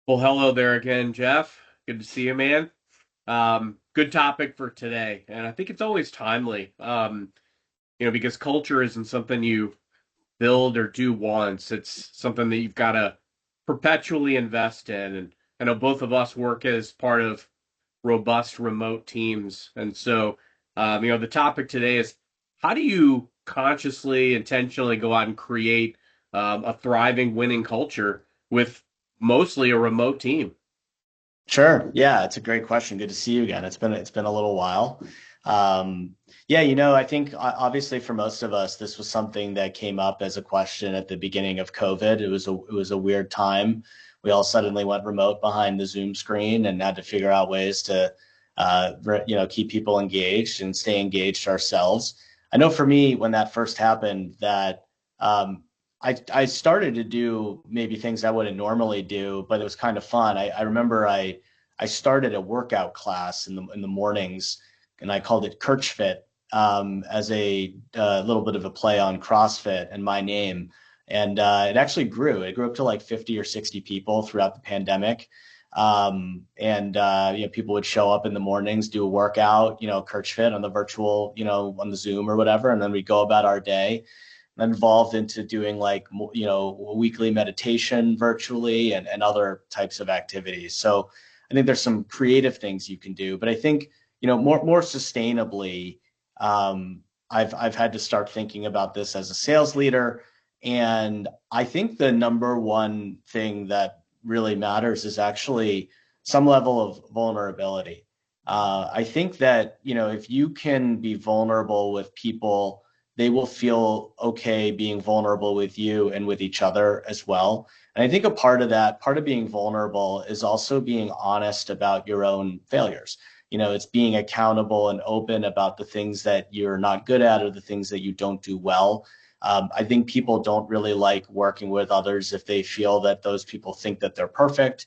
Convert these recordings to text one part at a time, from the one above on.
Well, hello there again, Jeff. Good to see you, man. Good topic for today, and I think it's always timely. Because culture isn't something you build or do once. It's something that you've got to perpetually invest in. And I know both of us work as part of robust remote teams, and so the topic today is how do you consciously, intentionally go out and create a thriving, winning culture with mostly a remote team? Sure. Yeah, it's a great question. Good to see you again. It's been a little while. Yeah, I think obviously for most of us, this was something that came up as a question at the beginning of COVID. It was a weird time. We all suddenly went remote behind the Zoom screen and had to figure out ways to keep people engaged and stay engaged ourselves. I know for me, when that first happened, that I started to do maybe things I wouldn't normally do, but it was kind of fun. I remember I started a workout class in the mornings, and I called it Kirchfit, as a little bit of a play on CrossFit and my name. And it actually grew. It grew up to like 50 or 60 people throughout the pandemic. People would show up in the mornings, do a workout, Kirchfit on the virtual, on the Zoom or whatever, and then we go about our day. Involved into doing like weekly meditation virtually and other types of activities. So I think there's some creative things you can do, but I think more sustainably. I've had to start thinking about this as a sales leader, and I think the number one thing that really matters is actually some level of vulnerability. I think that if you can be vulnerable with people, they will feel okay being vulnerable with you and with each other as well. And I think a part of that, part of being vulnerable is also being honest about your own failures. It's being accountable and open about the things that you're not good at or the things that you don't do well. I think people don't really like working with others if they feel that those people think that they're perfect.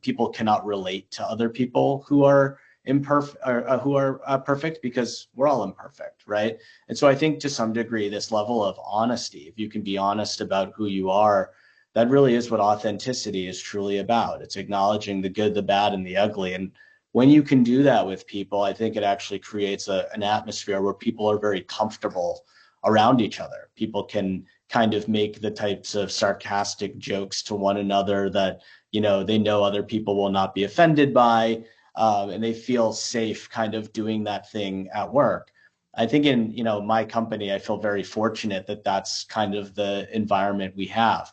People cannot relate to other people who are imperfect or who are perfect, because we're all imperfect, right? And so I think to some degree, this level of honesty, if you can be honest about who you are, that really is what authenticity is truly about. It's acknowledging the good, the bad, and the ugly. And when you can do that with people, I think it actually creates an atmosphere where people are very comfortable around each other. People can kind of make the types of sarcastic jokes to one another that, they know other people will not be offended by, and they feel safe kind of doing that thing at work. I think in my company, I feel very fortunate that that's kind of the environment we have.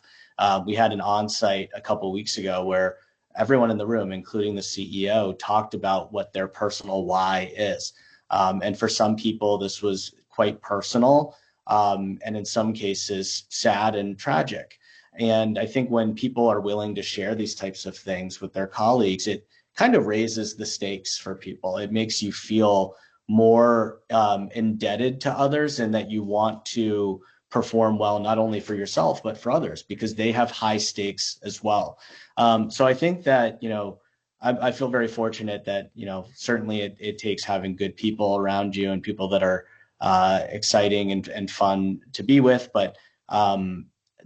We had an on-site a couple of weeks ago where everyone in the room, including the CEO, talked about what their personal why is. And for some people, this was quite personal, and in some cases, sad and tragic. And I think when people are willing to share these types of things with their colleagues, it kind of raises the stakes for people. It makes you feel more indebted to others, and that you want to perform well, not only for yourself, but for others, because they have high stakes as well. So I think that, I feel very fortunate that, certainly it takes having good people around you and people that are exciting and fun to be with. But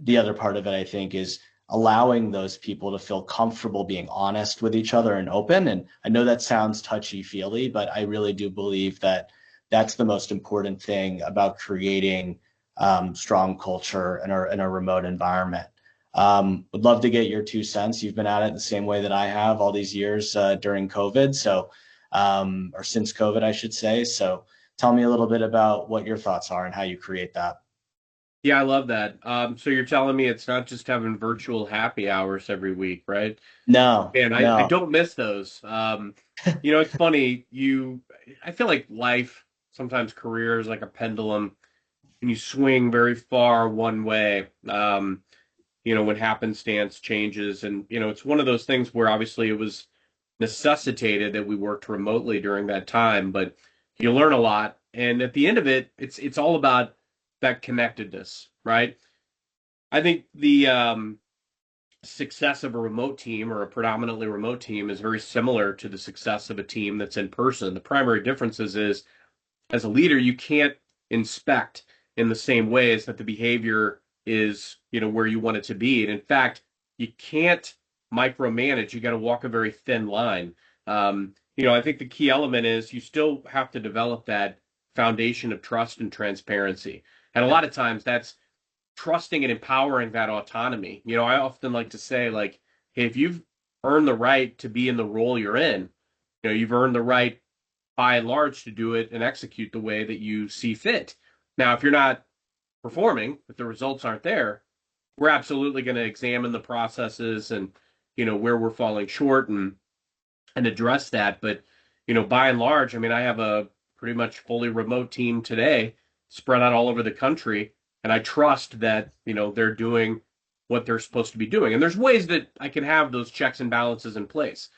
the other part of it, I think, is allowing those people to feel comfortable being honest with each other and open. And I know that sounds touchy feely, but I really do believe that that's the most important thing about creating strong culture in a remote environment. Would love to get your 2 cents. You've been at it the same way that I have all these years during COVID. So, or since COVID, I should say. So tell me a little bit about what your thoughts are and how you create that. Yeah, I love that. So you're telling me it's not just having virtual happy hours every week, right? No, And I no. don't miss those. It's funny, I feel like life, sometimes career is like a pendulum and you swing very far one way. When happenstance changes and it's one of those things where obviously it was necessitated that we worked remotely during that time, but you learn a lot. And at the end of it, it's all about that connectedness, right? I think the success of a remote team or a predominantly remote team is very similar to the success of a team that's in person. The primary differences is as a leader, you can't inspect in the same ways that the behavior is, where you want it to be. And in fact, you can't micromanage. You got to walk a very thin line. I think the key element is you still have to develop that foundation of trust and transparency. And a Yeah. lot of times that's trusting and empowering that autonomy. I often like to say, like, hey, if you've earned the right to be in the role you're in, you've earned the right by and large to do it and execute the way that you see fit. Now, if you're not performing, if the results aren't there, we're absolutely going to examine the processes and where we're falling short and address that. But by and large, I mean, I have a pretty much fully remote team today, spread out all over the country, and I trust that they're doing what they're supposed to be doing. And there's ways that I can have those checks and balances in place.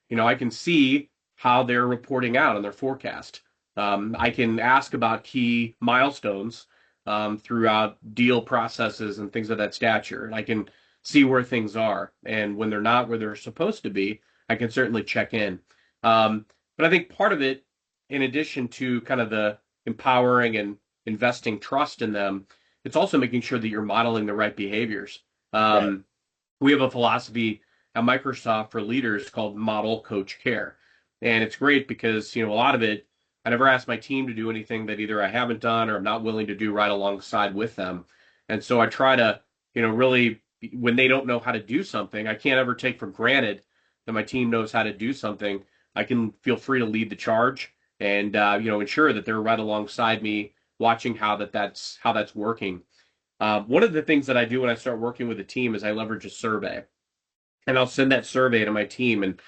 I can see how they're reporting out on their forecast. I can ask about key milestones throughout deal processes and things of that stature. And I can see where things are. And when they're not where they're supposed to be, I can certainly check in. But I think part of it, in addition to kind of the empowering and investing trust in them, it's also making sure that you're modeling the right behaviors. Right. We have a philosophy at Microsoft for leaders called model, coach, care. And it's great because, a lot of it, I never ask my team to do anything that either I haven't done or I'm not willing to do right alongside with them. And so I try to, really, when they don't know how to do something, I can't ever take for granted that my team knows how to do something. I can feel free to lead the charge and, ensure that they're right alongside me, watching how that's working. One of the things that I do when I start working with a team is I leverage a survey, and I'll send that survey to my team. And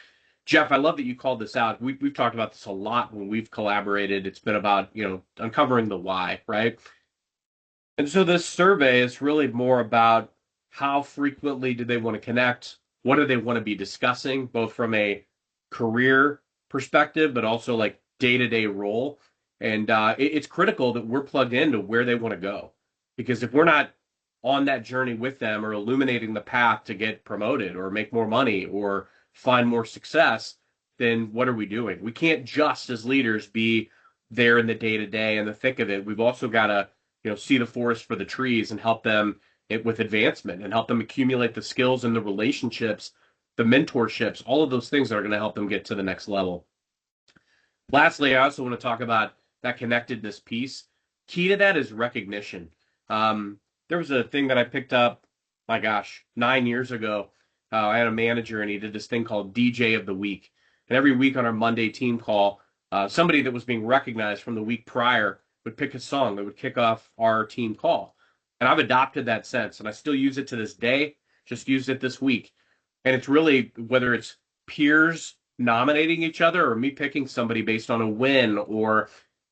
Jeff, I love that you called this out. We've talked about this a lot when we've collaborated. It's been about, uncovering the why, right? And so this survey is really more about how frequently do they want to connect? What do they want to be discussing, both from a career perspective, but also like day-to-day role. And it's critical that we're plugged into where they want to go. Because if we're not on that journey with them or illuminating the path to get promoted or make more money or find more success, then what are we doing? We can't just as leaders be there in the day-to-day and the thick of it. We've also got to see the forest for the trees and help them with advancement and help them accumulate the skills and the relationships, the mentorships, all of those things that are going to help them get to the next level. Lastly, I also want to talk about that connectedness piece. Key to that is recognition. There was a thing that I picked up, my gosh, 9 years ago. I had a manager and he did this thing called DJ of the Week. And every week on our Monday team call, somebody that was being recognized from the week prior would pick a song that would kick off our team call. And I've adopted that sense and I still use it to this day, just used it this week. And it's really whether it's peers nominating each other or me picking somebody based on a win or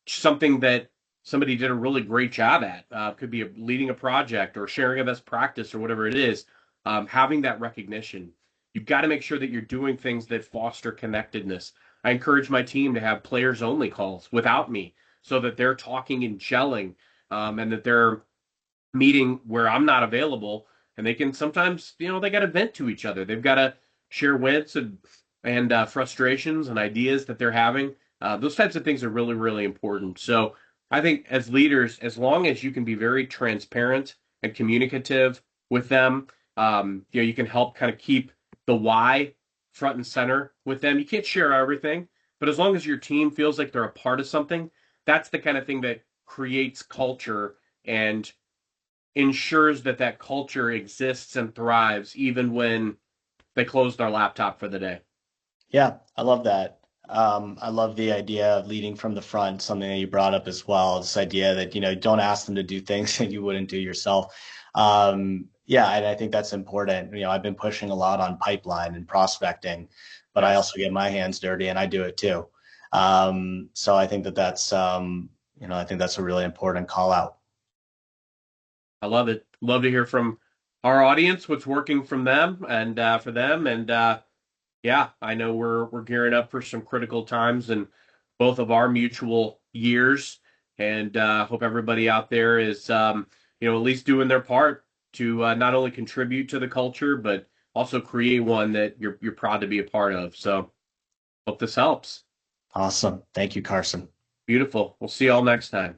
something that somebody did a really great job at. Could be leading a project or sharing a best practice or whatever it is. Having that recognition. You've got to make sure that you're doing things that foster connectedness. I encourage my team to have players only calls without me so that they're talking and gelling and that they're meeting where I'm not available. And they can sometimes, they got to vent to each other. They've got to share wins and frustrations and ideas that they're having. Those types of things are really, really important. So I think as leaders, as long as you can be very transparent and communicative with them, you can help kind of keep the why front and center with them. You can't share everything, but as long as your team feels like they're a part of something, that's the kind of thing that creates culture and ensures that that culture exists and thrives even when they close their laptop for the day. Yeah, I love that. I love the idea of leading from the front, something that you brought up as well. This idea that, don't ask them to do things that you wouldn't do yourself. Yeah, and I think that's important. I've been pushing a lot on pipeline and prospecting, but I Yes. also get my hands dirty and I do it too. So I think I think that's a really important call out. I love it. Love to hear from our audience what's working from them and for them. And yeah, I know we're gearing up for some critical times in both of our mutual years, and hope everybody out there is at least doing their part to not only contribute to the culture but also create one that you're proud to be a part of. So hope this helps. Awesome. Thank you, Carson. Beautiful. We'll see you all next time.